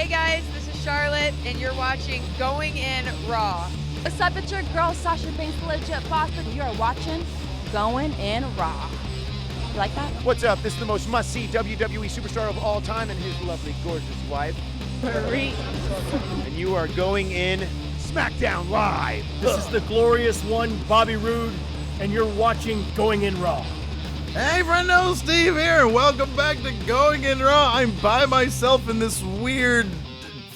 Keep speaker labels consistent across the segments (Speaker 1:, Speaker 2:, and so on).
Speaker 1: Hey guys, this is Charlotte, and you're watching Going In Raw.
Speaker 2: What's up, it's your girl Sasha Banks, legit boss, and you're watching Going In Raw. You like that?
Speaker 3: What's up? This is the most must-see WWE superstar of all time and his lovely, gorgeous wife,
Speaker 2: Marie.
Speaker 3: and you are going in SmackDown Live.
Speaker 4: This is the glorious one, Bobby Roode, and you're watching Going In Raw.
Speaker 5: Hey, friendo, Steve here, and welcome back to Going In Raw. I'm by myself in this weird,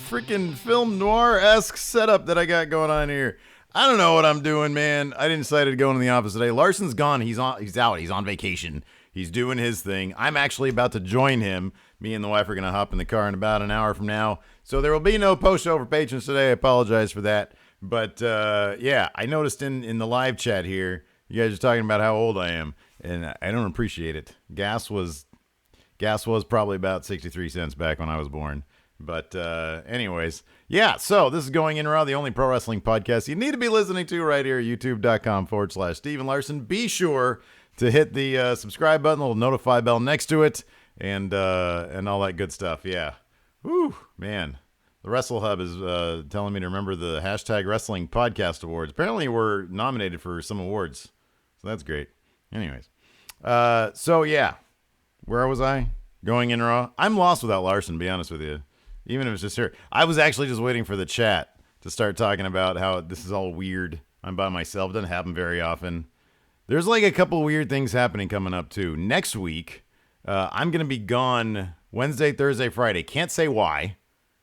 Speaker 5: freaking film noir-esque setup that I got going on here. I don't know what I'm doing, man. I decided to go in the office today. Larson's gone. He's out. He's on vacation. He's doing his thing. I'm actually about to join him. Me and the wife are going to hop in the car in about an hour from now. So there will be no post-show for patrons today. I apologize for that. But, yeah, I noticed in the live chat here, you guys are talking about how old I am. And I don't appreciate it. Gas was probably about 63 cents back when I was born. But anyways, yeah, so this is Going In Raw, the only pro wrestling podcast you need to be listening to right here at youtube.com/Steven Larson. Be sure to hit the subscribe button, the little notify bell next to it, and all that good stuff. Yeah. Whew, man. The Wrestle Hub is telling me to remember the hashtag Wrestling Podcast Awards. Apparently we're nominated for some awards. So that's great. Anyways. So yeah. Where was I? Going In Raw? I'm lost without Larson, to be honest with you. Even if it's just here. I was actually just waiting for the chat to start talking about how this is all weird. I'm by myself. It doesn't happen very often. There's like a couple weird things happening coming up too. Next week, I'm going to be gone Wednesday, Thursday, Friday. Can't say why.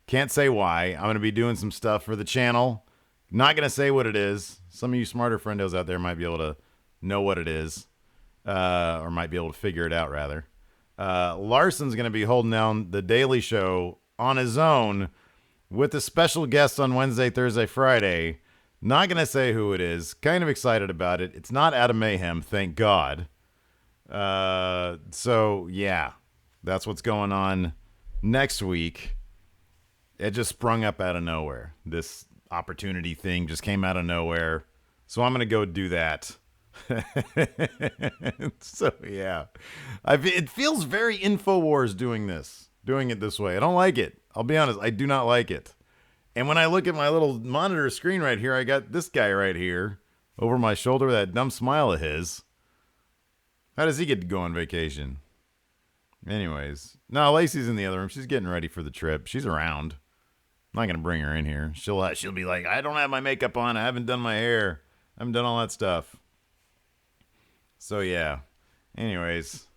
Speaker 5: I'm going to be doing some stuff for the channel. Not going to say what it is. Some of you smarter friendos out there might be able to know what it is. Or might be able to figure it out, rather. Larson's going to be holding down the Daily Show on his own with a special guest on Wednesday, Thursday, Friday. Not going to say who it is. Kind of excited about it. It's not Adam Mayhem, thank God. So, yeah. That's what's going on next week. It just sprung up out of nowhere. This opportunity thing just came out of nowhere. So I'm going to go do that. So yeah, it feels very InfoWars doing it this way. I don't like it. I'll be honest, I do not like it. And when I look at my little monitor screen right here, I got this guy right here over my shoulder with that dumb smile of his. How does he get to go on vacation? Anyways, no, Lacey's in the other room. She's getting ready for the trip. She's around. I'm not gonna bring her in here. She'll be like, I don't have my makeup on. I haven't done my hair. I haven't done all that stuff. So, yeah. Anyways,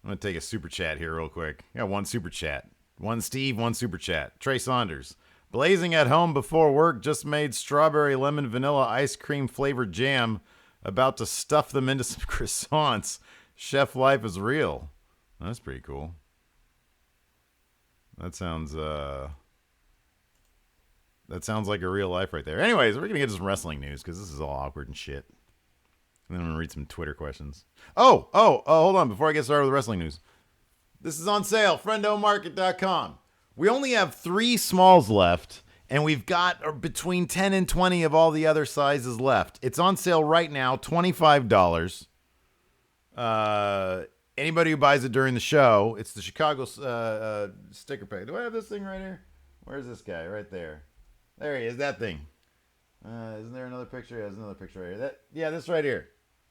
Speaker 5: I'm going to take a super chat here real quick. I got one super chat. One Steve, one super chat. Trey Saunders. Blazing at home before work, just made strawberry lemon vanilla ice cream flavored jam. About to stuff them into some croissants. Chef life is real. That's pretty cool. That sounds like a real life right there. Anyways, we're going to get to some wrestling news because this is all awkward and shit. And then I'm going to read some Twitter questions. Oh, hold on. Before I get started with wrestling news. This is on sale, friendomarket.com. We only have 3 smalls left, and we've got between 10 and 20 of all the other sizes left. It's on sale right now, $25. Anybody who buys it during the show, it's the Chicago sticker pack. Do I have this thing right here? Where's this guy? Right there. There he is, that thing. Isn't there another picture? Yeah, there's another picture right here. This right here.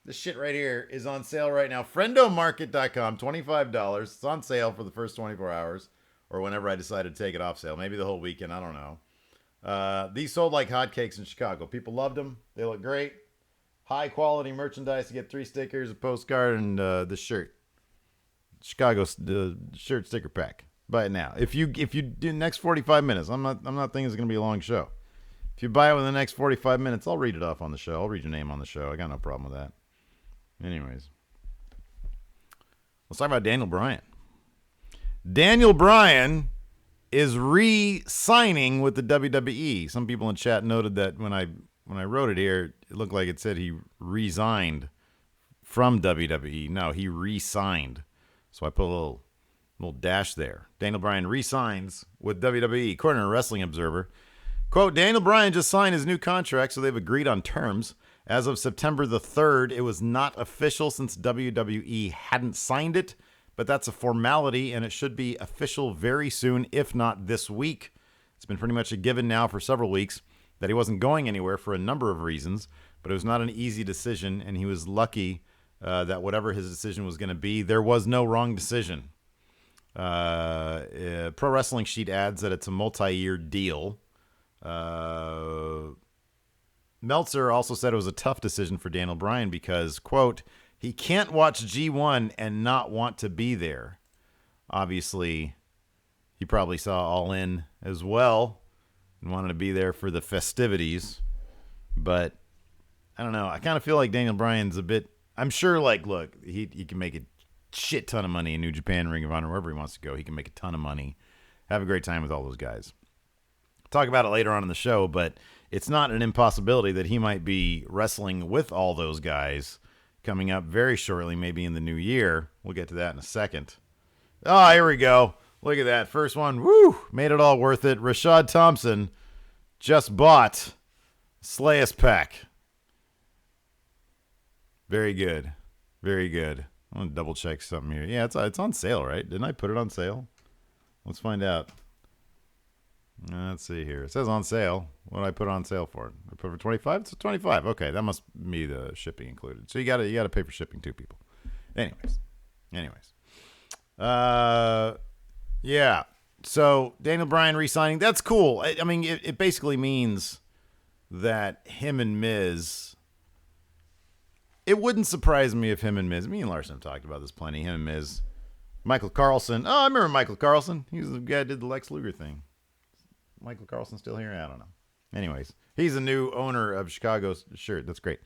Speaker 5: This shit right here is on sale right now. Friendomarket.com, $25. It's on sale for the first 24 hours or whenever I decide to take it off sale. Maybe the whole weekend. I don't know. These sold like hotcakes in Chicago. People loved them. They look great. High quality merchandise. You get 3 stickers, a postcard, and the shirt. Chicago shirt sticker pack. Buy it now. If you do the next 45 minutes, I'm not thinking it's going to be a long show. If you buy it within the next 45 minutes, I'll read it off on the show. I'll read your name on the show. I got no problem with that. Anyways. Let's talk about Daniel Bryan. Daniel Bryan is re-signing with the WWE. Some people in chat noted that when I wrote it here, it looked like it said he resigned from WWE. No, he re-signed. So I put a little dash there. Daniel Bryan re-signs with WWE. According to Wrestling Observer, quote, Daniel Bryan just signed his new contract, so they've agreed on terms. As of September the 3rd, it was not official since WWE hadn't signed it, but that's a formality, and it should be official very soon, if not this week. It's been pretty much a given now for several weeks that he wasn't going anywhere for a number of reasons, but it was not an easy decision, and he was lucky that whatever his decision was going to be, there was no wrong decision. Pro Wrestling Sheet adds that it's a multi-year deal. Meltzer also said it was a tough decision for Daniel Bryan because, quote, he can't watch G1 and not want to be there. Obviously, he probably saw All In as well and wanted to be there for the festivities. But I don't know. I kind of feel like Daniel Bryan's a bit, I'm sure, like, look, he can make a shit ton of money in New Japan, Ring of Honor, wherever he wants to go. He can make a ton of money, have a great time with all those guys. Talk about it later on in the show, but it's not an impossibility that he might be wrestling with all those guys coming up very shortly, maybe in the new year. We'll get to that in a second. Oh, here we go. Look at that. First one. Woo! Made it all worth it. Rashad Thompson just bought Slayus Pack. Very good. Very good. I'm going to double check something here. Yeah, it's on sale, right? Didn't I put it on sale? Let's find out. Let's see here. It says on sale. What did I put it on sale for? I put it for 25? It's 25. Okay, that must be the shipping included. So you gotta pay for shipping too, people. Anyways. Yeah. So Daniel Bryan re-signing, that's cool. I mean, it basically means that him and Miz, it wouldn't surprise me if him and Miz, me and Larson have talked about this plenty, him and Miz, Michael Carlson. Oh, I remember Michael Carlson. He was the guy that did the Lex Luger thing. Michael Carlson still here? I don't know. Anyways, he's the new owner of Chicago's shirt. That's great.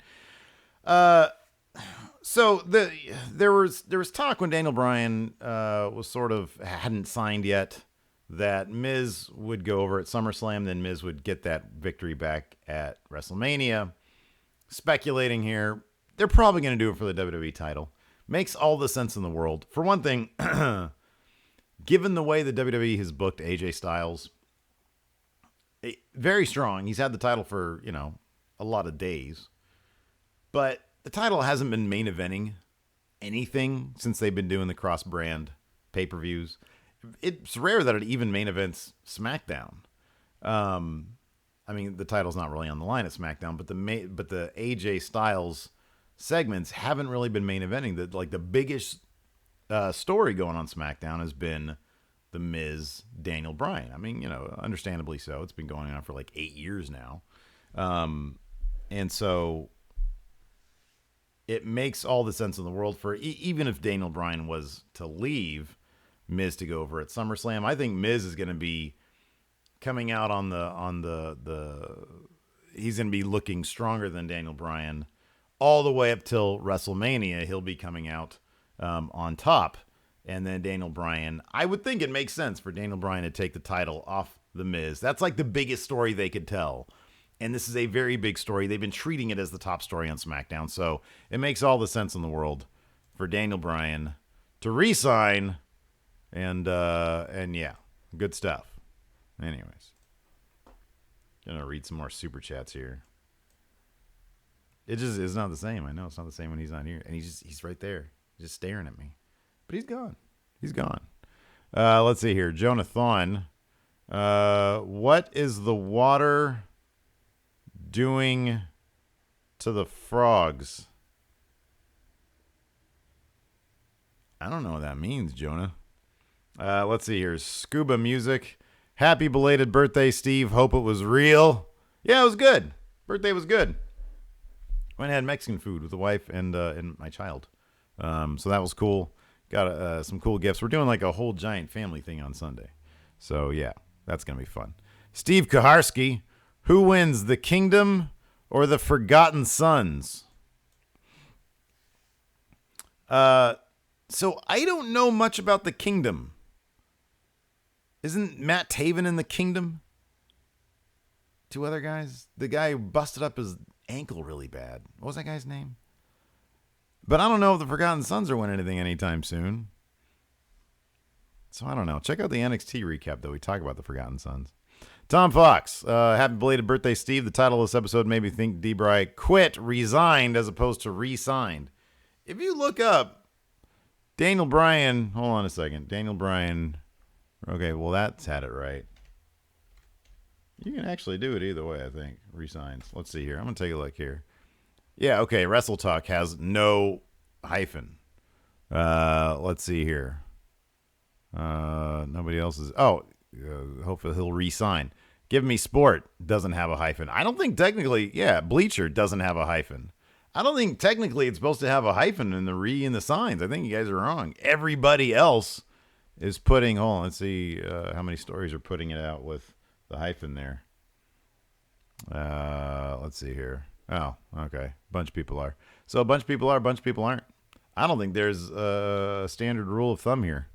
Speaker 5: So there was talk when Daniel Bryan was sort of hadn't signed yet that Miz would go over at SummerSlam, then Miz would get that victory back at WrestleMania. Speculating here, they're probably going to do it for the WWE title. Makes all the sense in the world. For one thing, given the way the WWE has booked AJ Styles, very strong. He's had the title for, a lot of days. But the title hasn't been main eventing anything since they've been doing the cross-brand pay-per-views. It's rare that it even main events SmackDown. I mean, the title's not really on the line at SmackDown, but the AJ Styles segments haven't really been main eventing. The biggest story going on SmackDown has been the Miz, Daniel Bryan. I mean, understandably so. It's been going on for like 8 years now. And so it makes all the sense in the world for even if Daniel Bryan was to leave, Miz to go over at SummerSlam. I think Miz is going to be coming out on the he's going to be looking stronger than Daniel Bryan all the way up till WrestleMania. He'll be coming out on top. And then Daniel Bryan, I would think it makes sense for Daniel Bryan to take the title off the Miz. That's like the biggest story they could tell. And this is a very big story. They've been treating it as the top story on SmackDown. So it makes all the sense in the world for Daniel Bryan to re-sign. And yeah, good stuff. Anyways, gonna read some more super chats here. It just is not the same. I know it's not the same when he's not here. And he's right there, just staring at me. But he's gone. He's gone. Let's see here. Jonathan. What is the water doing to the frogs? I don't know what that means, Jonah. Let's see here. Scuba music. Happy belated birthday, Steve. Hope it was real. Yeah, it was good. Birthday was good. Went and had Mexican food with the wife and my child. So that was cool. Got some cool gifts. We're doing like a whole giant family thing on Sunday. So, yeah, that's going to be fun. Steve Kaharski, who wins, the Kingdom or the Forgotten Sons? So I don't know much about the Kingdom. Isn't Matt Taven in the Kingdom? Two other guys? The guy who busted up his ankle really bad. What was that guy's name? But I don't know if the Forgotten Sons are winning anything anytime soon. So I don't know. Check out the NXT recap, though. We talk about the Forgotten Sons. Tom Fox. Happy belated birthday, Steve. The title of this episode made me think D-Bry quit, resigned, as opposed to re-signed. If you look up Daniel Bryan, hold on a second. Daniel Bryan. Okay, well, that's had it right. You can actually do it either way, I think. Resigns. Let's see here. I'm going to take a look here. Yeah, okay. Wrestle Talk has no hyphen. Let's see here. Nobody else is. Oh, hopefully he'll resign. Give Me Sport doesn't have a hyphen. I don't think technically, Bleacher doesn't have a hyphen. I don't think technically it's supposed to have a hyphen in the signs. I think you guys are wrong. Everybody else is putting, hold on, let's see how many stories are putting it out with the hyphen there. Let's see here. Oh, okay. A bunch of people are. So a bunch of people are, a bunch of people aren't. I don't think there's a standard rule of thumb here.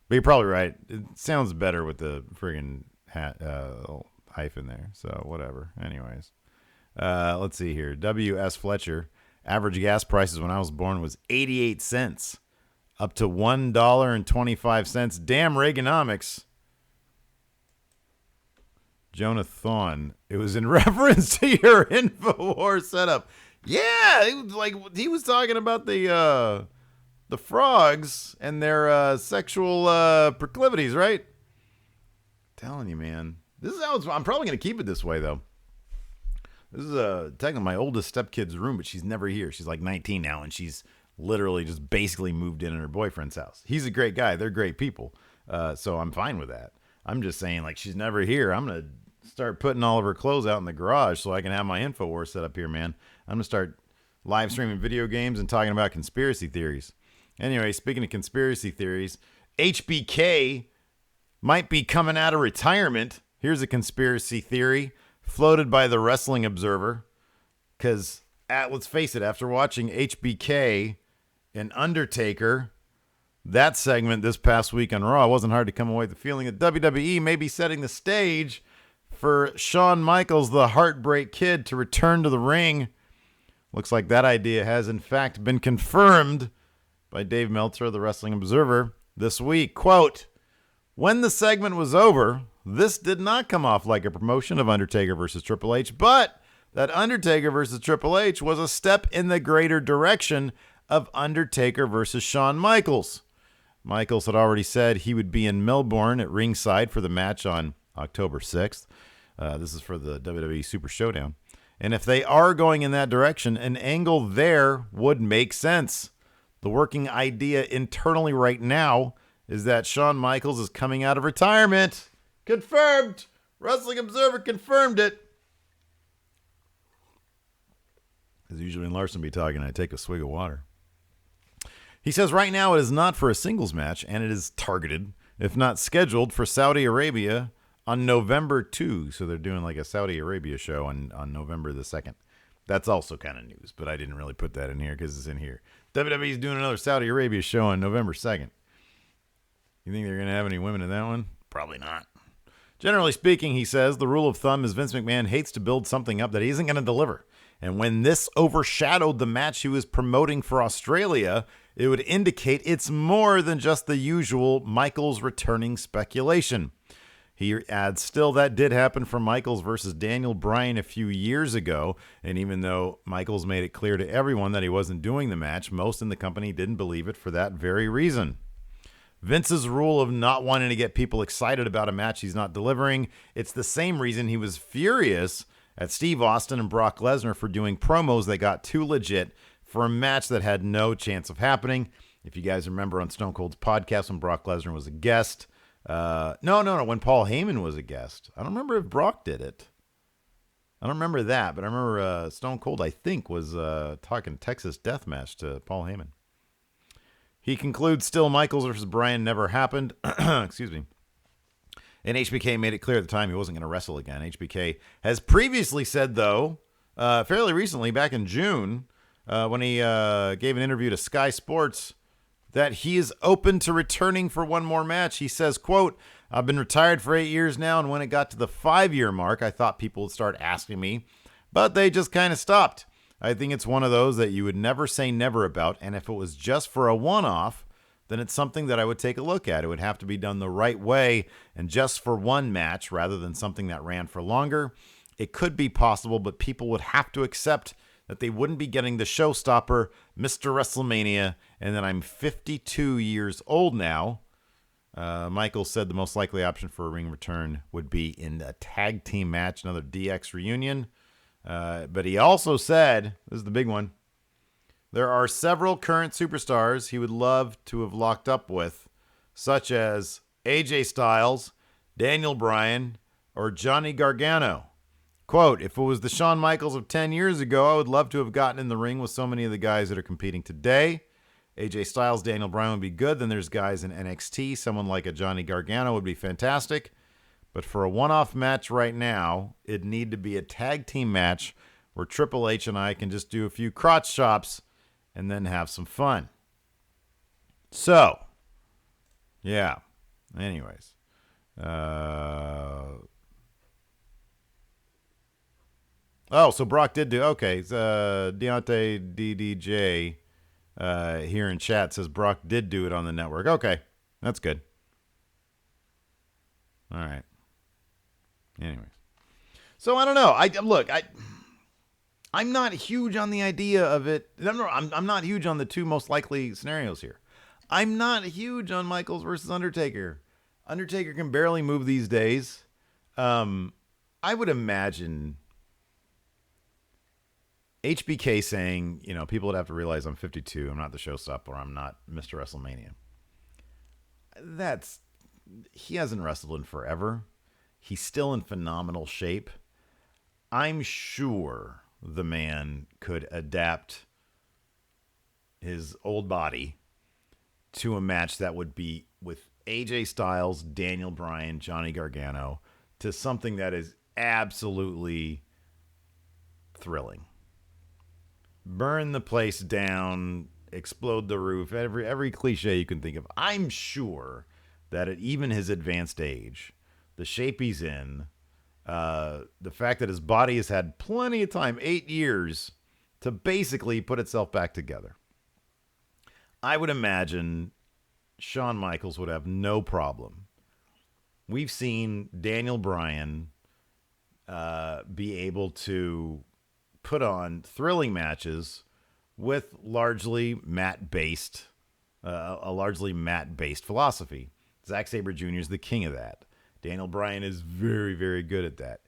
Speaker 5: But you're probably right. It sounds better with the friggin' hyphen there. So whatever. Anyways. Let's see here. W.S. Fletcher. Average gas prices when I was born was 88 cents. Up to $1.25. Damn Reaganomics. Jonathan, it was in reference to your InfoWars setup. Yeah, he was talking about the frogs and their sexual proclivities, right? Telling you, man. This is how I'm probably going to keep it this way, though. This is technically my oldest stepkid's room, but she's never here. She's like 19 now, and she's literally just basically moved in her boyfriend's house. He's a great guy. They're great people. So I'm fine with that. I'm just saying, like, she's never here. I'm going to start putting all of her clothes out in the garage so I can have my InfoWars set up here, man. I'm going to start live streaming video games and talking about conspiracy theories. Anyway, speaking of conspiracy theories, HBK might be coming out of retirement. Here's a conspiracy theory floated by the Wrestling Observer. Because, let's face it, after watching HBK and Undertaker, that segment this past week on Raw, it wasn't hard to come away with the feeling that WWE may be setting the stage for Shawn Michaels, the Heartbreak Kid, to return to the ring. Looks like that idea has, in fact, been confirmed by Dave Meltzer of the Wrestling Observer this week. Quote, when the segment was over, this did not come off like a promotion of Undertaker versus Triple H, but that Undertaker versus Triple H was a step in the greater direction of Undertaker versus Shawn Michaels. Michaels had already said he would be in Melbourne at ringside for the match on October 6th. This is for the WWE Super Showdown. And if they are going in that direction, an angle there would make sense. The working idea internally right now is that Shawn Michaels is coming out of retirement. Confirmed. Wrestling Observer confirmed it. As usually when Larson be talking, I take a swig of water. He says right now it is not for a singles match, and it is targeted, if not scheduled, for Saudi Arabia on November 2. So they're doing like a Saudi Arabia show on November the 2nd. That's also kind of news, but I didn't really put that in here because it's in here. WWE's doing another Saudi Arabia show on November 2nd. You think they're going to have any women in that one? Probably not. Generally speaking, he says, the rule of thumb is Vince McMahon hates to build something up that he isn't going to deliver. And when this overshadowed the match he was promoting for Australia, it would indicate it's more than just the usual Michaels returning speculation. He adds, still, that did happen for Michaels versus Daniel Bryan a few years ago, and even though Michaels made it clear to everyone that he wasn't doing the match, most in the company didn't believe it for that very reason. Vince's rule of not wanting to get people excited about a match he's not delivering, it's the same reason he was furious at Steve Austin and Brock Lesnar for doing promos that got too legit for a match that had no chance of happening. If you guys remember on Stone Cold's podcast when Brock Lesnar was a guest, no, when Paul Heyman was a guest. I don't remember if Brock did it. I don't remember that, but I remember Stone Cold, I think, was talking Texas Deathmatch to Paul Heyman. He concludes, still, Michaels versus Bryan never happened. Excuse me. And HBK made it clear at the time he wasn't going to wrestle again. HBK has previously said, though, fairly recently, back in June, when he gave an interview to Sky Sports, that he is open to returning for one more match. He says, quote, I've been retired for 8 years now, and when it got to the 5-year mark, I thought people would start asking me, but they just kind of stopped. I think it's one of those that you would never say never about, and if it was just for a one-off, then it's something that I would take a look at. It would have to be done the right way and just for one match rather than something that ran for longer. It could be possible, but people would have to accept that they wouldn't be getting the showstopper, Mr. WrestleMania, and that I'm 52 years old now. Michaels said the most likely option for a ring return would be in a tag team match, another DX reunion. But he also said, this is the big one, there are several current superstars he would love to have locked up with, such as AJ Styles, Daniel Bryan, or Johnny Gargano. Quote, if it was the Shawn Michaels of 10 years ago, I would love to have gotten in the ring with so many of the guys that are competing today. AJ Styles, Daniel Bryan would be good. Then there's guys in NXT. Someone like a Johnny Gargano would be fantastic. But for a one-off match right now, it'd need to be a tag team match where Triple H and I can just do a few crotch chops and then have some fun. So, yeah. Anyways. So Brock did do... Okay, Deontay DDJ here in chat says Brock did do it on the network. Okay, that's good. All right. Anyways. So, I don't know. I'm not huge on the idea of it. I'm not huge on the two most likely scenarios here. I'm not huge on Michaels versus Undertaker. Undertaker can barely move these days. I would imagine HBK saying, people would have to realize I'm 52. I'm not the showstopper. I'm not Mr. WrestleMania. He hasn't wrestled in forever. He's still in phenomenal shape. I'm sure the man could adapt his old body to a match that would be with AJ Styles, Daniel Bryan, Johnny Gargano, to something that is absolutely thrilling. Burn the place down, explode the roof, every cliche you can think of. I'm sure that at even his advanced age, the shape he's in, the fact that his body has had plenty of time, 8 years, to basically put itself back together. I would imagine Shawn Michaels would have no problem. We've seen Daniel Bryan be able to put on thrilling matches with largely mat-based, a largely mat-based philosophy. Zack Sabre Jr. is the king of that. Daniel Bryan is very, very good at that.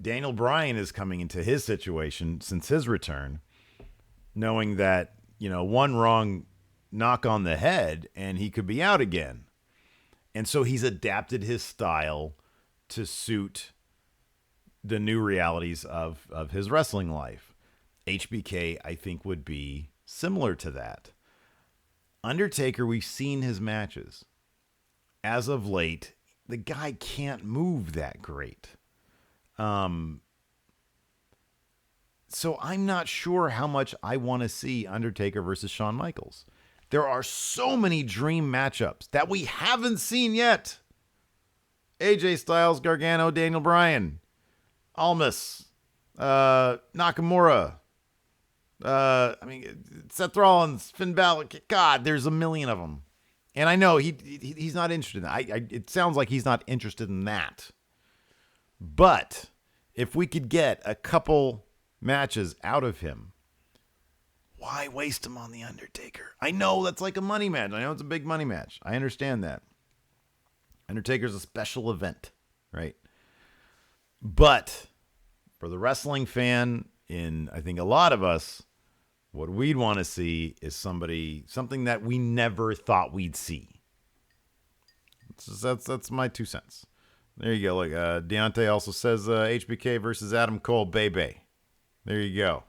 Speaker 5: Daniel Bryan is coming into his situation since his return, knowing that, one wrong knock on the head and he could be out again. And so he's adapted his style to suit the new realities of his wrestling life. HBK, I think, would be similar to that. Undertaker, we've seen his matches. As of late, the guy can't move that great. So I'm not sure how much I want to see Undertaker versus Shawn Michaels. There are so many dream matchups that we haven't seen yet. AJ Styles, Gargano, Daniel Bryan, Almas, Nakamura, Seth Rollins, Finn Balor. God, there's a million of them. And I know he's not interested in that. It sounds like he's not interested in that. But if we could get a couple matches out of him, why waste him on The Undertaker? I know that's like a money match. I know it's a big money match. I understand that. Undertaker's a special event, right? But for the wrestling fan, I think a lot of us, what we'd want to see is something that we never thought we'd see. That's my 2 cents. There you go. Like Deontay also says HBK versus Adam Cole, baby. There you go.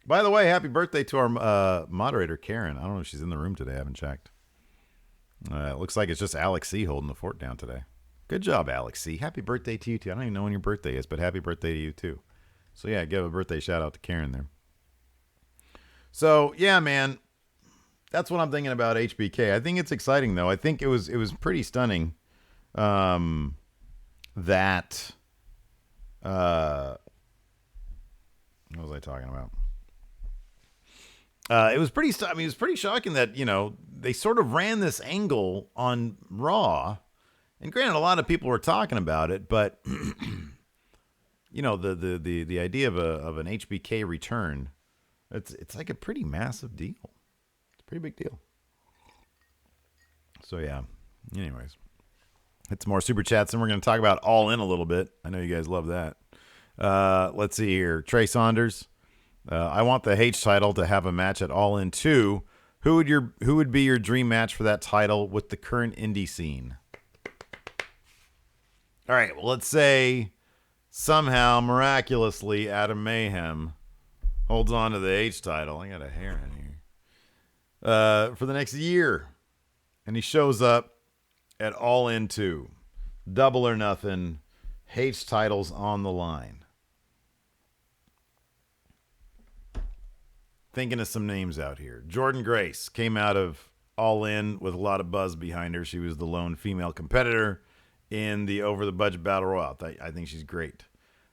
Speaker 5: By the way, happy birthday to our moderator, Karen. I don't know if she's in the room today. I haven't checked. It looks like it's just Alex C. holding the fort down today. Good job, Alex C. Happy birthday to you, too. I don't even know when your birthday is, but happy birthday to you, too. So, yeah, give a birthday shout-out to Karen there. So, yeah, man, that's what I'm thinking about HBK. I think it's exciting, though. I think it was pretty stunning that... what was I talking about? It was pretty shocking that, they sort of ran this angle on Raw. And granted, a lot of people were talking about it, but the idea of an HBK return, it's like a pretty massive deal. Pretty big deal. So, yeah. Anyways. It's more super chats, and we're going to talk about All In a little bit. I know you guys love that. Let's see here. Trey Saunders. I want the H title to have a match at All In 2. Who would be your dream match for that title with the current indie scene? All right, well, let's say somehow, miraculously, Adam Mayhem holds on to the H title. I got a hair in here. For the next year. And he shows up at All In 2. Double or nothing. H titles on the line. Thinking of some names out here. Jordan Grace came out of All In with a lot of buzz behind her. She was the lone female competitor in the Over the Budget Battle Royal. I think she's great.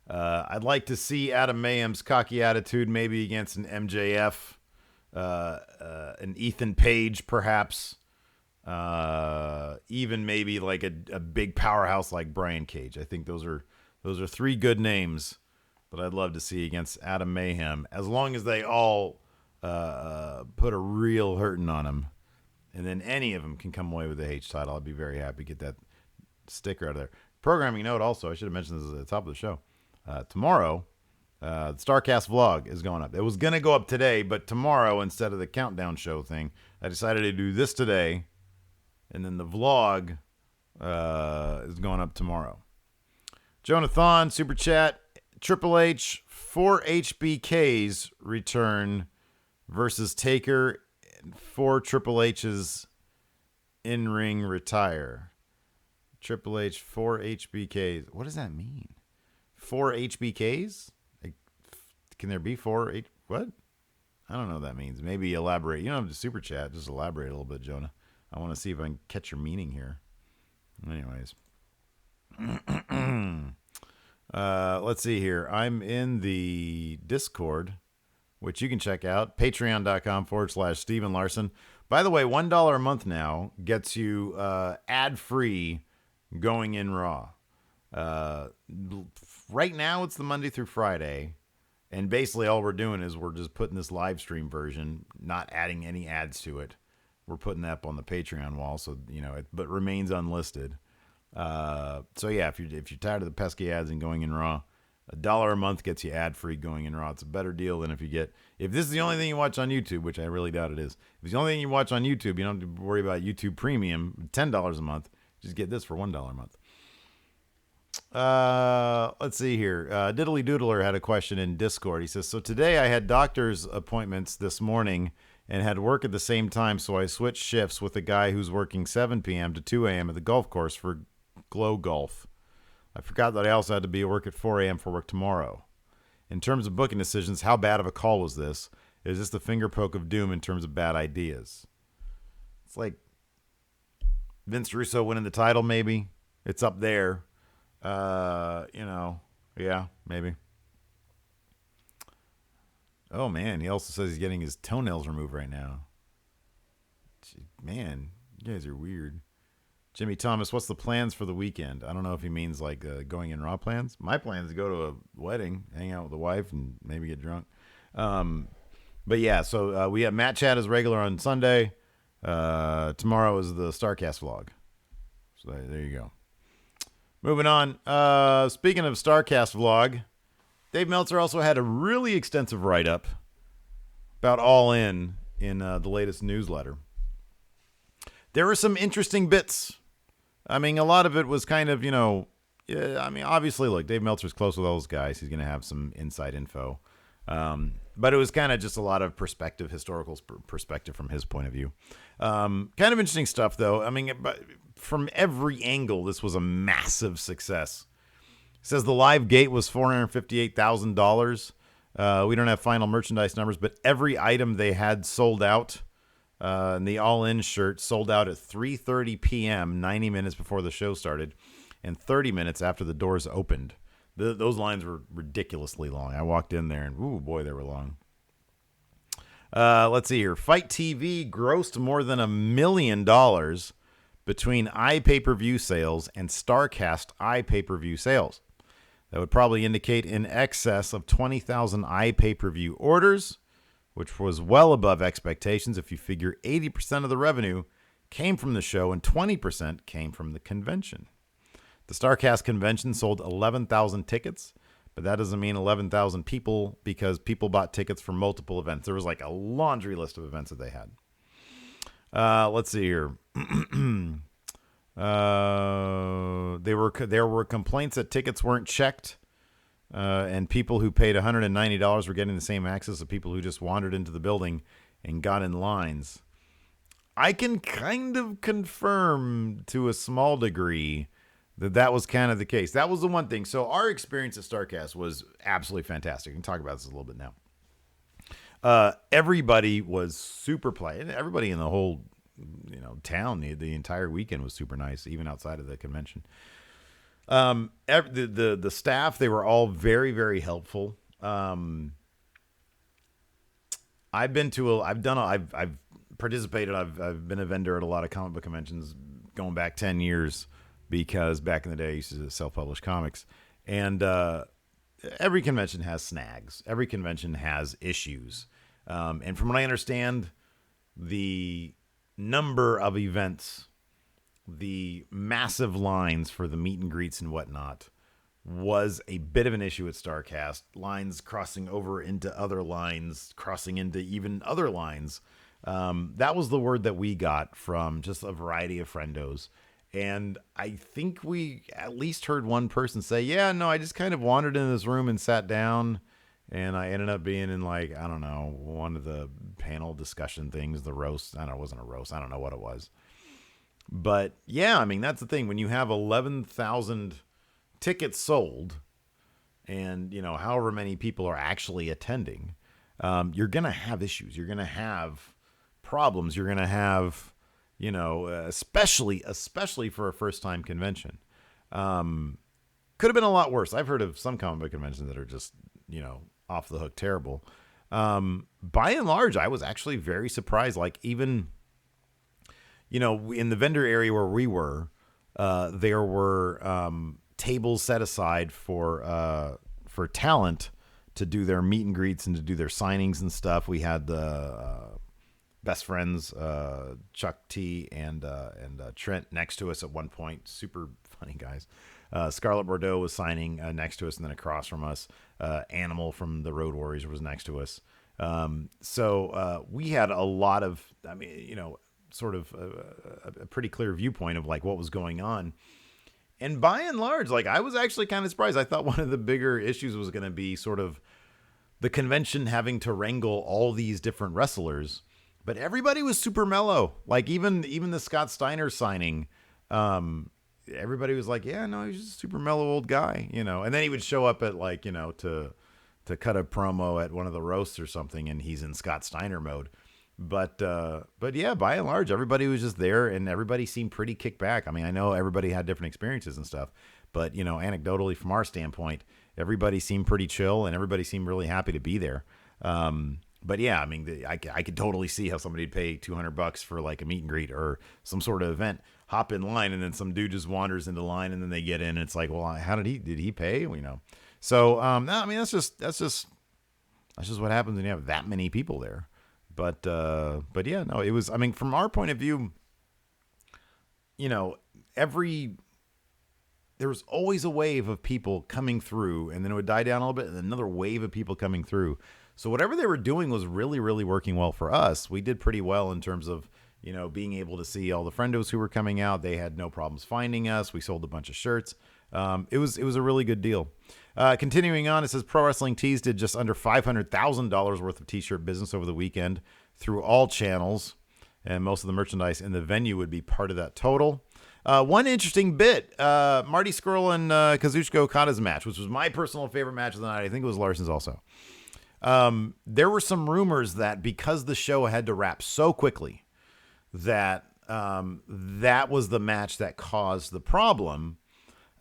Speaker 5: I'd like to see Adam Mayhem's cocky attitude maybe against an MJF, an Ethan Page perhaps, even maybe like a big powerhouse like Brian Cage. I think those are three good names that I'd love to see against Adam Mayhem, as long as they all put a real hurting on him, and then any of them can come away with the H title. I'd be very happy to get that sticker out of there. Programming note also, I should have mentioned this at the top of the show. Tomorrow, the StarCast vlog is going up. It was going to go up today, but tomorrow, instead of the countdown show thing, I decided to do this today, and then the vlog is going up tomorrow. Jonathan, Super Chat, Triple H, 4 HBKs return versus Taker, and 4 Triple H's in-ring retire. Triple H, 4 HBKs. What does that mean? 4 HBKs? Like, can there be 4 H... What? I don't know what that means. Maybe elaborate. You don't have to Super Chat. Just elaborate a little bit, Jonah. I want to see if I can catch your meaning here. Anyways. Let's see here. I'm in the Discord, which you can check out. Patreon.com/Steven Larson. By the way, $1 a month now gets you ad-free Going In Raw. Right now, it's the Monday through Friday. And basically all we're doing is we're just putting this live stream version, not adding any ads to it. We're putting that up on the Patreon wall, so but remains unlisted. So yeah, if you're tired of the pesky ads and Going In Raw, $1 a month gets you ad-free Going In Raw. It's a better deal than if this is the only thing you watch on YouTube, which I really doubt it is. If it's the only thing you watch on YouTube, you don't have to worry about YouTube Premium, $10 a month. Just get this for $1 a month. Let's see here. Diddly Doodler had a question in Discord. He says, so today I had doctor's appointments this morning and had work at the same time, so I switched shifts with a guy who's working 7 p.m. to 2 a.m. at the golf course for Glow Golf. I forgot that I also had to be at work at 4 a.m. for work tomorrow. In terms of booking decisions, how bad of a call was this? Is this the finger poke of doom in terms of bad ideas? It's like Vince Russo winning the title, maybe. It's up there. Yeah, maybe. Oh, man, he also says he's getting his toenails removed right now. Man, you guys are weird. Jimmy Thomas, what's the plans for the weekend? I don't know if he means like Going In Raw plans. My plan is to go to a wedding, hang out with the wife, and maybe get drunk. But yeah, so we have Matt Chat as regular on Sunday. Tomorrow is the StarCast vlog. So there you go. Moving on. Speaking of StarCast vlog, Dave Meltzer also had a really extensive write-up about All In the latest newsletter. There were some interesting bits. I mean, a lot of it was kind of, obviously, look, Dave Meltzer's close with all those guys. He's going to have some inside info. But it was kind of just a lot of perspective, historical perspective from his point of view. Kind of interesting stuff, though. I mean, from every angle, this was a massive success. It says the live gate was $458,000. We don't have final merchandise numbers, but every item they had sold out. And the All-In shirt sold out at 3:30 p.m., 90 minutes before the show started, and 30 minutes after the doors opened. Those lines were ridiculously long. I walked in there, and ooh, boy, they were long. Let's see here. Fight TV grossed more than $1 million between iPay-per-view sales and StarCast iPay-per-view sales. That would probably indicate in excess of 20,000 iPay-per-view orders, which was well above expectations if you figure 80% of the revenue came from the show and 20% came from the convention. The StarCast convention sold 11,000 tickets, but that doesn't mean 11,000 people because people bought tickets for multiple events. There was like a laundry list of events that they had. Let's see here. There were complaints that tickets weren't checked, and people who paid $190 were getting the same access as people who just wandered into the building and got in lines. I can kind of confirm to a small degree that was kind of the case. That was the one thing. So our experience at StarCast was absolutely fantastic. We can talk about this a little bit now. Everybody was super polite. Everybody in the whole, town, the entire weekend was super nice, even outside of the convention. The staff, they were all very, very helpful. I've participated. I've been a vendor at a lot of comic book conventions going back 10 years because back in the day I used to self-publish comics, and every convention has snags. Every convention has issues. And from what I understand, the number of events, the massive lines for the meet and greets and whatnot was a bit of an issue at StarCast. Lines crossing over into other lines, crossing into even other lines. That was the word that we got from just a variety of friendos. And I think we at least heard one person say, yeah, no, I just kind of wandered in this room and sat down, and I ended up being in one of the panel discussion things, the roast. I don't know, it wasn't a roast. I don't know what it was. But yeah, that's the thing. When you have 11,000 tickets sold and, however many people are actually attending, you're going to have issues. You're going to have problems. You're going to have, especially for a first-time convention. Could have been a lot worse. I've heard of some comic book conventions that are just, off the hook terrible. By and large, I was actually very surprised. Like even, in the vendor area where we were, there were tables set aside for talent to do their meet and greets and to do their signings and stuff. We had the best friends, Chuck T and Trent next to us at one point. Super funny guys. Scarlett Bordeaux was signing next to us, and then across from us, Animal from the Road Warriors was next to us. So we had a lot of, sort of a pretty clear viewpoint of like what was going on. And by and large, like I was actually kind of surprised. I thought one of the bigger issues was going to be sort of the convention having to wrangle all these different wrestlers, but everybody was super mellow. Like even the Scott Steiner signing, everybody was like, yeah, no, he's just a super mellow old guy, and then he would show up at like, to cut a promo at one of the roasts or something, and he's in Scott Steiner mode. But yeah, by and large, everybody was just there, and everybody seemed pretty kicked back. I know everybody had different experiences and stuff, but anecdotally from our standpoint, everybody seemed pretty chill, and everybody seemed really happy to be there. But yeah, I could totally see how somebody'd pay $200 for like a meet and greet or some sort of event, hop in line, and then some dude just wanders into line, and then they get in, and it's like, well, how did he pay? So no, that's just what happens when you have that many people there. But yeah, no, it was, from our point of view, there was always a wave of people coming through, and then it would die down a little bit, and another wave of people coming through. So whatever they were doing was really, really working well for us. We did pretty well in terms of, being able to see all the friendos who were coming out. They had no problems finding us. We sold a bunch of shirts. It was a really good deal. Continuing on, it says Pro Wrestling Tees did just under $500,000 worth of t-shirt business over the weekend through all channels, and most of the merchandise in the venue would be part of that total. One interesting bit, Marty Scurll and Kazuchika Okada's match, which was my personal favorite match of the night. I think it was Larson's also. There were some rumors that because the show had to wrap so quickly that that was the match that caused the problem.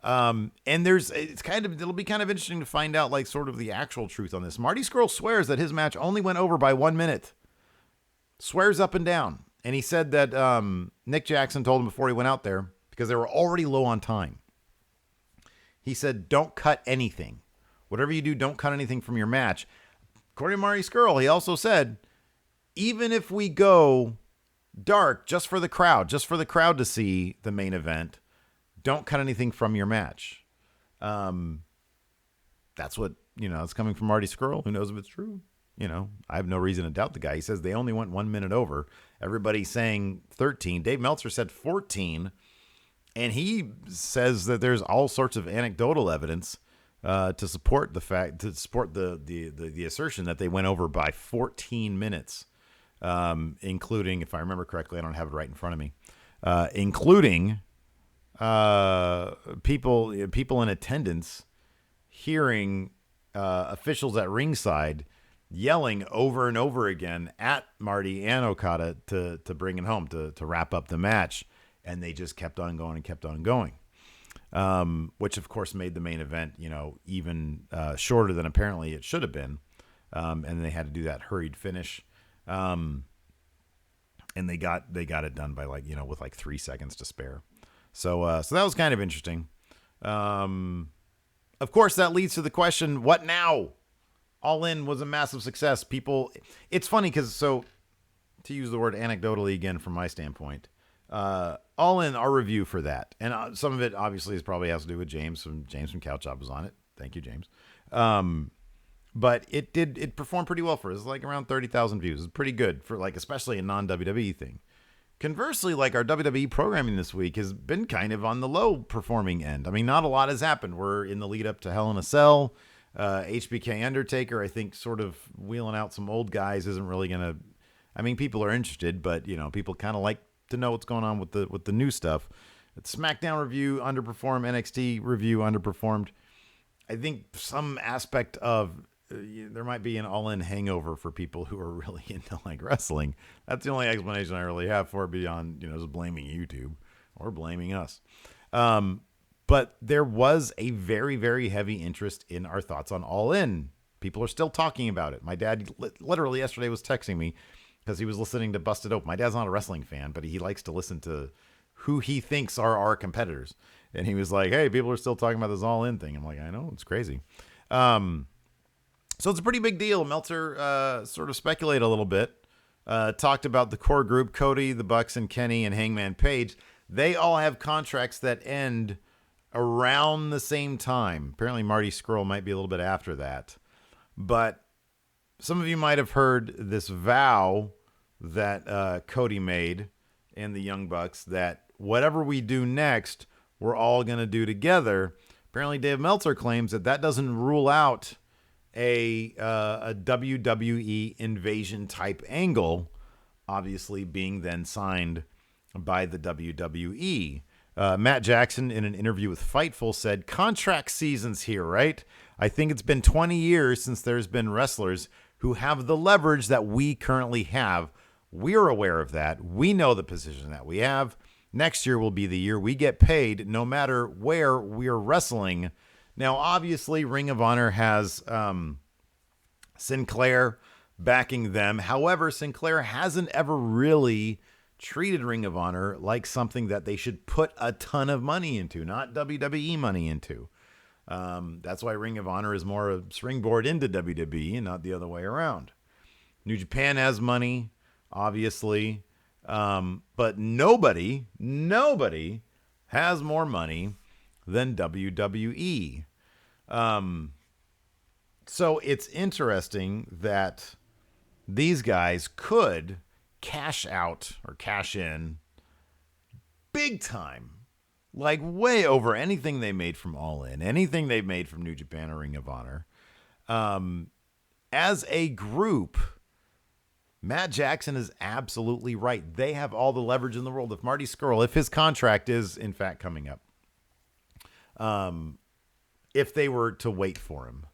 Speaker 5: And it'll be kind of interesting to find out like sort of the actual truth on this. Marty Scurll swears that his match only went over by 1 minute. Swears up and down. And he said that Nick Jackson told him before he went out there, because they were already low on time, he said, don't cut anything. Whatever you do, don't cut anything from your match. according to Marty Scurll, he also said, even if we go dark just for the crowd to see the main event, don't cut anything from your match. That's what, it's coming from Marty Scurll. Who knows if it's true? I have no reason to doubt the guy. He says they only went 1 minute over. Everybody's saying 13. Dave Meltzer said 14. And he says that there's all sorts of anecdotal evidence to support the assertion that they went over by 14 minutes, including, if I remember correctly, I don't have it right in front of me, including people in attendance hearing officials at ringside yelling over and over again at Marty and Okada to bring it home, to wrap up the match. And they just kept on going and kept on going, which, of course, made the main event, even shorter than apparently it should have been. And they had to do that hurried finish. And they got it done by with 3 seconds to spare. So that was kind of interesting. Of course, that leads to the question, what now? All In was a massive success. It's funny because, to use the word anecdotally again from my standpoint, All In, our review for that, and some of it obviously probably has to do with James from Couch Job was on it. Thank you, James. But it performed pretty well for us. It was around 30,000 views. It's pretty good for especially a non-WWE thing. Conversely, our WWE programming this week has been kind of on the low performing end. I mean, not a lot has happened. We're in the lead up to Hell in a Cell. HBK Undertaker, I think, sort of wheeling out some old guys isn't really gonna. I mean, people are interested, but people kind of like to know what's going on with the new stuff. SmackDown review underperformed, NXT review underperformed. I think some aspect of there might be an All In hangover for people who are really into wrestling. That's the only explanation I really have for it, beyond just blaming YouTube or blaming us. But there was a very, very heavy interest in our thoughts on All In. People are still talking about it. My dad literally yesterday was texting me because he was listening to Busted Open. My dad's not a wrestling fan, but he likes to listen to who he thinks are our competitors. And he was like, hey, people are still talking about this All In thing. I'm like, I know, it's crazy. So it's a pretty big deal. Meltzer sort of speculated a little bit, talked about the core group, Cody, the Bucks, and Kenny, and Hangman Page. They all have contracts that end around the same time. Apparently Marty Scurll might be a little bit after that. But some of you might have heard this vow that Cody made and the Young Bucks, that whatever we do next, we're all going to do together. Apparently Dave Meltzer claims that doesn't rule out a WWE invasion type angle, obviously being then signed by the WWE. Matt Jackson, in an interview with Fightful, said, contract season's here, right? I think it's been 20 years since there's been wrestlers who have the leverage that we currently have. We're aware of that. We know the position that we have. Next year will be the year we get paid no matter where we're wrestling. Now, obviously, Ring of Honor has Sinclair backing them. However, Sinclair hasn't ever really treated Ring of Honor like something that they should put a ton of money into, not WWE money into. That's why Ring of Honor is more a springboard into WWE and not the other way around. New Japan has money, obviously, but nobody has more money than WWE. So it's interesting that these guys could cash out or cash in big time, way over anything they made from All In, anything they've made from New Japan or Ring of Honor. As a group, Matt Jackson is absolutely right. They have all the leverage in the world. If Marty Scurll, if his contract is in fact coming up, if they were to wait for him,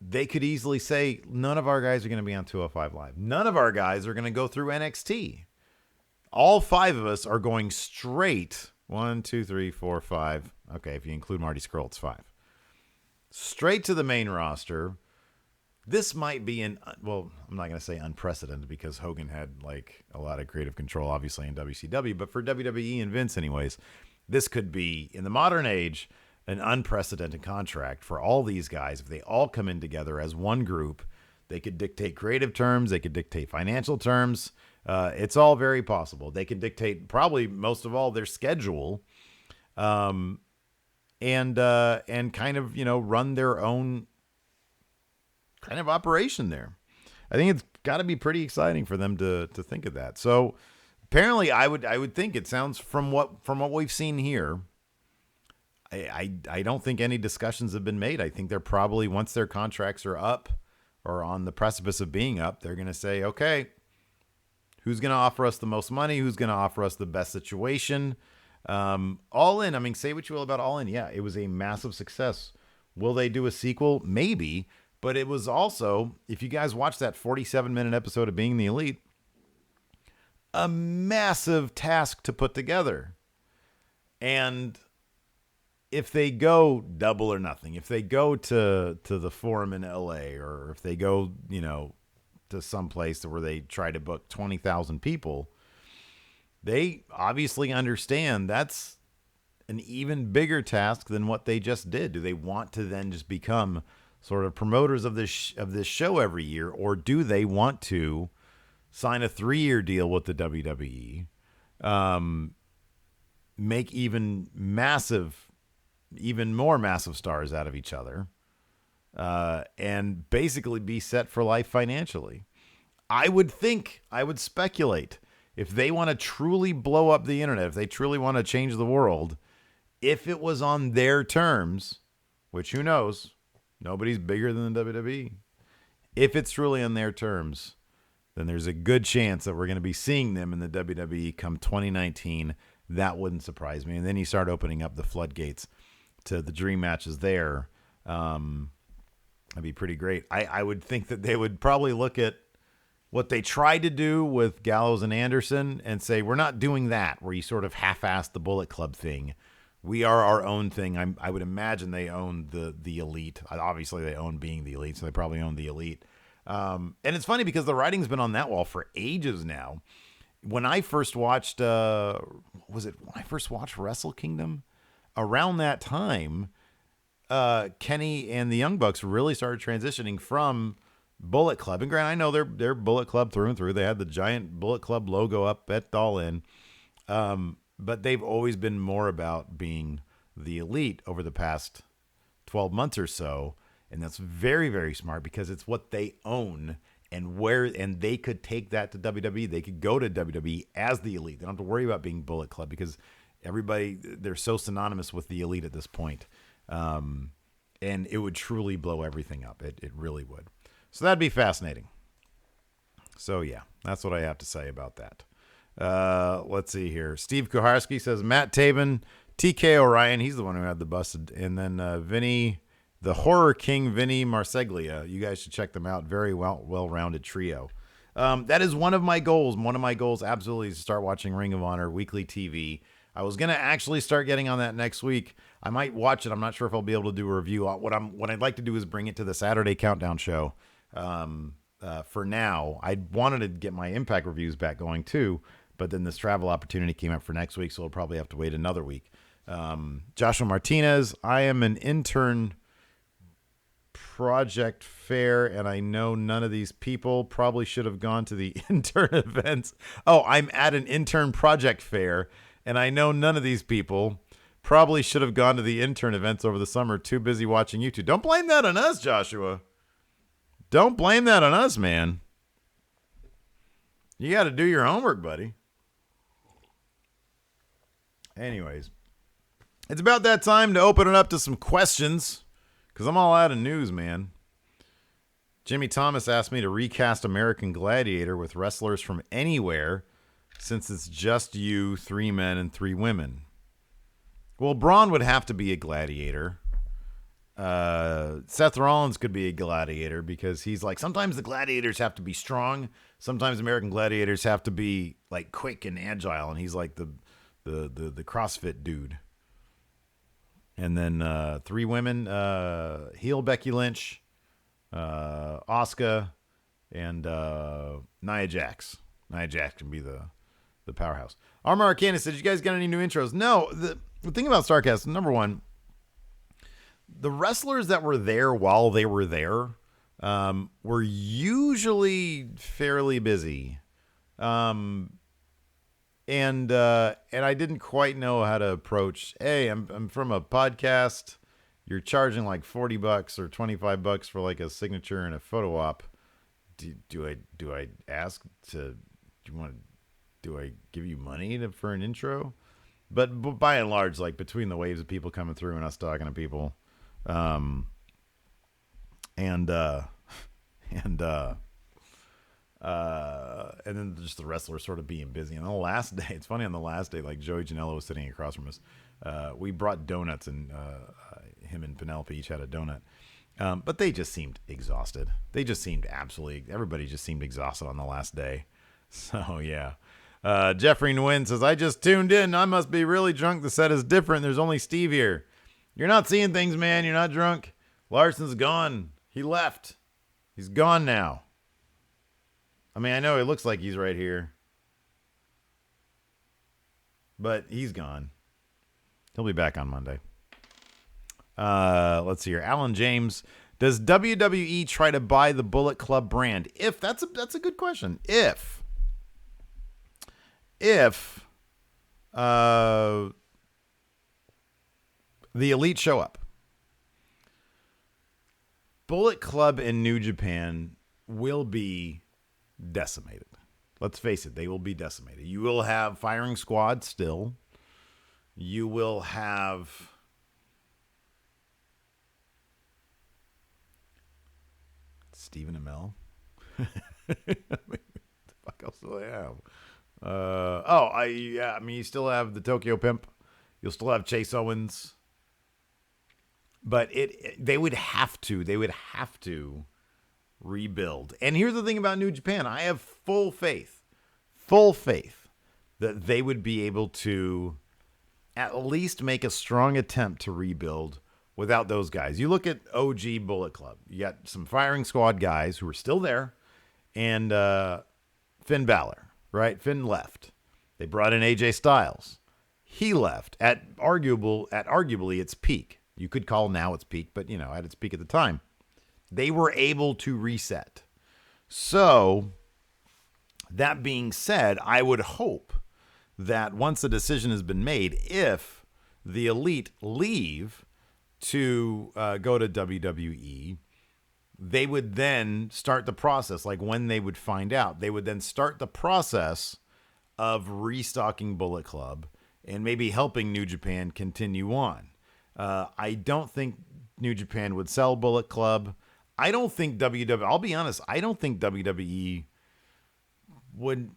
Speaker 5: they could easily say, none of our guys are going to be on 205 Live. None of our guys are going to go through NXT. All 5 of us are going straight. 1, 2, 3, 4, 5. Okay, if you include Marty Scurll, it's 5. Straight to the main roster. This might be I'm not going to say unprecedented because Hogan had a lot of creative control, obviously, in WCW. But for WWE and Vince anyways, this could be, in the modern age, an unprecedented contract for all these guys. If they all come in together as one group, they could dictate creative terms. They could dictate financial terms. It's all very possible. They can dictate probably most of all their schedule, and kind of, run their own kind of operation there. I think it's got to be pretty exciting for them to think of that. So apparently I would think it sounds from what we've seen here. I don't think any discussions have been made. I think they're probably, once their contracts are up or on the precipice of being up, they're going to say, okay, who's going to offer us the most money? Who's going to offer us the best situation? All In, I mean, say what you will about All In. Yeah, it was a massive success. Will they do a sequel? Maybe. But it was also, if you guys watched that 47-minute episode of Being the Elite, a massive task to put together. And if they go Double or Nothing, if they go to the Forum in LA, or if they go, to some place where they try to book 20,000 people, they obviously understand that's an even bigger task than what they just did. Do they want to then just become sort of promoters of this show every year, or do they want to sign a 3-year deal with the WWE, make even more massive stars out of each other, and basically be set for life financially? I would speculate, if they want to truly blow up the internet, if they truly want to change the world, if it was on their terms, which who knows, nobody's bigger than the WWE. If it's truly on their terms, then there's a good chance that we're going to be seeing them in the WWE come 2019. That wouldn't surprise me. And then you start opening up the floodgates to the dream matches there. That'd be pretty great. I would think that they would probably look at what they tried to do with Gallows and Anderson and say, we're not doing that, where you sort of half-assed the Bullet Club thing. We are our own thing. I would imagine they own the Elite. Obviously, they own Being the Elite, so they probably own the Elite. And it's funny because the writing's been on that wall for ages now. When I first watched, Wrestle Kingdom? Around that time, Kenny and the Young Bucks really started transitioning from Bullet Club. And granted, I know they're Bullet Club through and through. They had the giant Bullet Club logo up at All In. But they've always been more about being the Elite over the past 12 months or so. And that's very, very smart, because it's what they own, and they could take that to WWE. They could go to WWE as the Elite. They don't have to worry about being Bullet Club, because they're so synonymous with the Elite at this point. And it would truly blow everything up. It really would. So that'd be fascinating. So yeah, that's what I have to say about that. Let's see here. Steve Kuharski says Matt Taven, TK Orion. He's the one who had the busted. And then Vinny, the Horror King, Vinny Marseglia. You guys should check them out. Very well-rounded trio. That is one of my goals. One of my goals absolutely is to start watching Ring of Honor weekly TV. I was going to actually start getting on that next week. I might watch it. I'm not sure if I'll be able to do a review. What I'd like to do is bring it to the Saturday Countdown show. For now, I wanted to get my Impact reviews back going too, but then this travel opportunity came up for next week, so we'll probably have to wait another week. Joshua Martinez, I am an intern project fair, and I know none of these people. Probably should have gone to the intern events. Oh, I'm at an intern project fair, and I know none of these people. Probably should have gone to the intern events over the summer. Too busy watching YouTube. Don't blame that on us, Joshua. Don't blame that on us, man. You got to do your homework, buddy. Anyways, it's about that time to open it up to some questions, because I'm all out of news, man. Jimmy Thomas asked me to recast American Gladiator with wrestlers from anywhere, since it's just you, 3 men, and 3 women. Well, Braun would have to be a gladiator. Seth Rollins could be a gladiator, because he's like, sometimes the gladiators have to be strong. Sometimes American gladiators have to be like quick and agile. And he's like the CrossFit dude. And then 3 women, heel Becky Lynch, Asuka, and Nia Jax. Nia Jax can be the powerhouse. Armor Arcana said, you guys got any new intros? No, the thing about StarCast, number one, the wrestlers that were there while they were there were usually fairly busy. And I didn't quite know how to approach. Hey, I'm from a podcast. You're charging like $40 or $25 for like a signature and a photo op. Do I ask to? Do I give you money for an intro? But by and large, like between the waves of people coming through and us talking to people, and then just the wrestlers sort of being busy. And the last day, it's funny, on the last day, like Joey Janela was sitting across from us. We brought donuts, and him and Penelope each had a donut. But they just seemed exhausted. Everybody just seemed exhausted on the last day. So, yeah. Jeffrey Nguyen says, I just tuned in. I must be really drunk. The set is different. There's only Steve here. You're not seeing things, man. You're not drunk. Larson's gone. He left. He's gone now. I mean, I know it looks like he's right here, but he's gone. He'll be back on Monday. Let's see here. Alan James, does WWE try to buy the Bullet Club brand? That's a good question. If the Elite show up, Bullet Club in New Japan will be decimated. Let's face it, they will be decimated. You will have Firing Squad still. You will have Stephen Amell. What the fuck else do they have? I mean, you still have the Tokyo Pimp. You'll still have Chase Owens. But they would have to rebuild. And here's the thing about New Japan. I have full faith that they would be able to at least make a strong attempt to rebuild without those guys. You look at OG Bullet Club. You got some Firing Squad guys who are still there, and Finn Balor, right? Finn left. They brought in AJ Styles. He left at arguably its peak. You could call now its peak, but at its peak at the time. They were able to reset. So, that being said, I would hope that once the decision has been made, if the Elite leave to go to WWE, they would then start the process. Like when they would find out, they would then start the process of restocking Bullet Club and maybe helping New Japan continue on. I don't think New Japan would sell Bullet Club. I don't think WWE, I'll be honest, I don't think WWE would.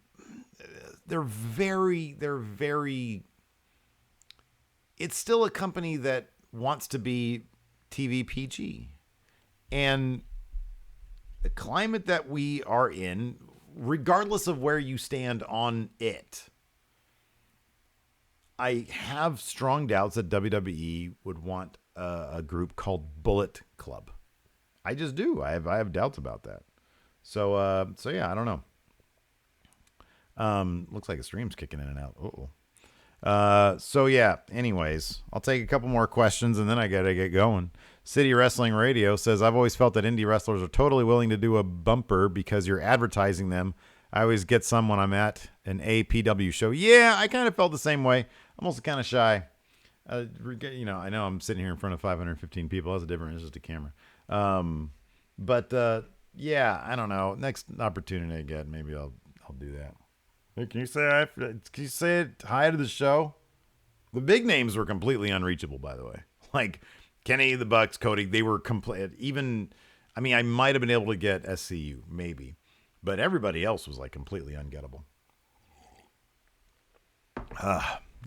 Speaker 5: They're very, it's still a company that wants to be TV PG. And the climate that we are in, regardless of where you stand on it, I have strong doubts that WWE would want a group called Bullet Club. I just do. I have doubts about that. So yeah, I don't know. Looks like the stream's kicking in and out. So yeah, anyways, I'll take a couple more questions and then I gotta get going. City Wrestling Radio says, I've always felt that indie wrestlers are totally willing to do a bumper because you're advertising them. I always get some when I'm at an APW show. Yeah, I kind of felt the same way. I'm also kind of shy. I know I'm sitting here in front of 515 people. That's different. It's just a camera. Yeah, I don't know. Next opportunity I get, maybe I'll do that. Hey, can you say hi to the show? The big names were completely unreachable, by the way. Like Kenny, the Bucks, Cody, they were complete. I might have been able to get SCU, maybe, but everybody else was like completely ungettable.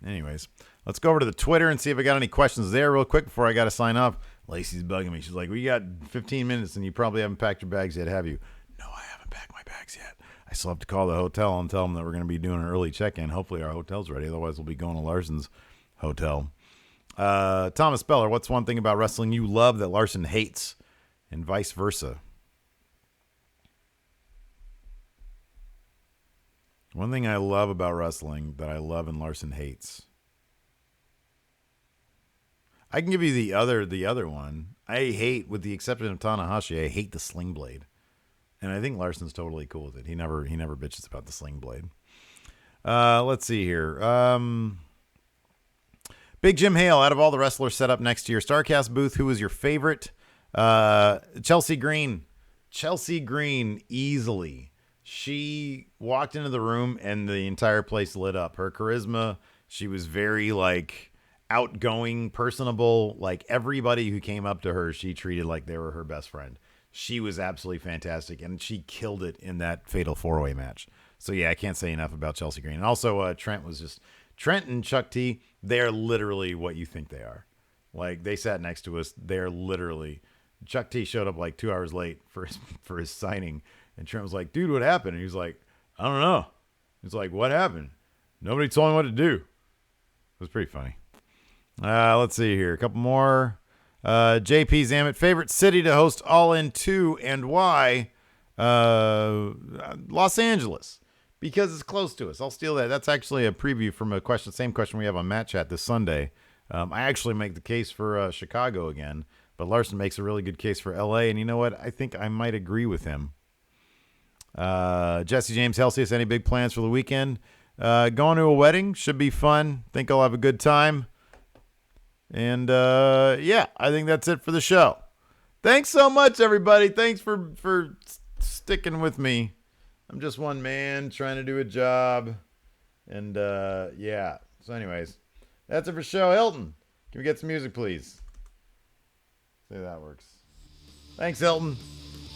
Speaker 5: Anyways, let's go over to the Twitter and see if I got any questions there real quick before I got to sign off. Lacey's bugging me. She's like, we got 15 minutes and you probably haven't packed your bags yet, have you? No, I haven't packed my bags yet. I still have to call the hotel and tell them that we're going to be doing an early check-in. Hopefully our hotel's ready. Otherwise, we'll be going to Larson's hotel. Thomas Beller, what's one thing about wrestling you love that Larson hates and vice versa? One thing I love about wrestling that I love and Larson hates. I can give you the other one. I hate, with the exception of Tanahashi, I hate the sling blade. And I think Larson's totally cool with it. He never bitches about the sling blade. Let's see here. Big Jim Hale, out of all the wrestlers set up next to your StarCast booth, who was your favorite? Chelsea Green. Chelsea Green, easily. She walked into the room and the entire place lit up. Her charisma, she was very, like, outgoing, personable. Like, everybody who came up to her, she treated like they were her best friend. She was absolutely fantastic, and she killed it in that fatal 4-way match. So, yeah, I can't say enough about Chelsea Green. And also, Trent and Chuck T, they're literally what you think they are. Like, they sat next to us. They're literally... Chuck T showed up like 2 hours late for his signing, and Trent was like, dude, what happened? And he was like, I don't know. He's like, what happened? Nobody told me what to do. It was pretty funny. Let's see here. A couple more. JP Zamet, favorite city to host All In 2 and why? Los Angeles. Because it's close to us. I'll steal that. That's actually a preview from same question we have on Matt Chat this Sunday. I actually make the case for Chicago again, but Larson makes a really good case for LA, and you know what? I think I might agree with him. Jesse James Helsius, any big plans for the weekend? Going to a wedding. Should be fun. Think I'll have a good time. And, yeah, I think that's it for the show. Thanks so much, everybody. Thanks for sticking with me. I'm just one man trying to do a job. And, yeah. So, anyways, that's it for the show. Hilton, can we get some music, please? See if that works. Thanks, Hilton.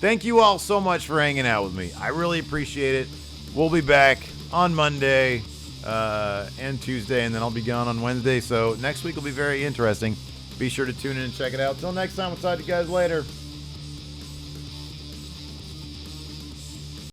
Speaker 5: Thank you all so much for hanging out with me. I really appreciate it. We'll be back on Monday and Tuesday, and then I'll be gone on Wednesday. So next week will be very interesting. Be sure to tune in and check it out. Till next time, we'll talk to you guys later.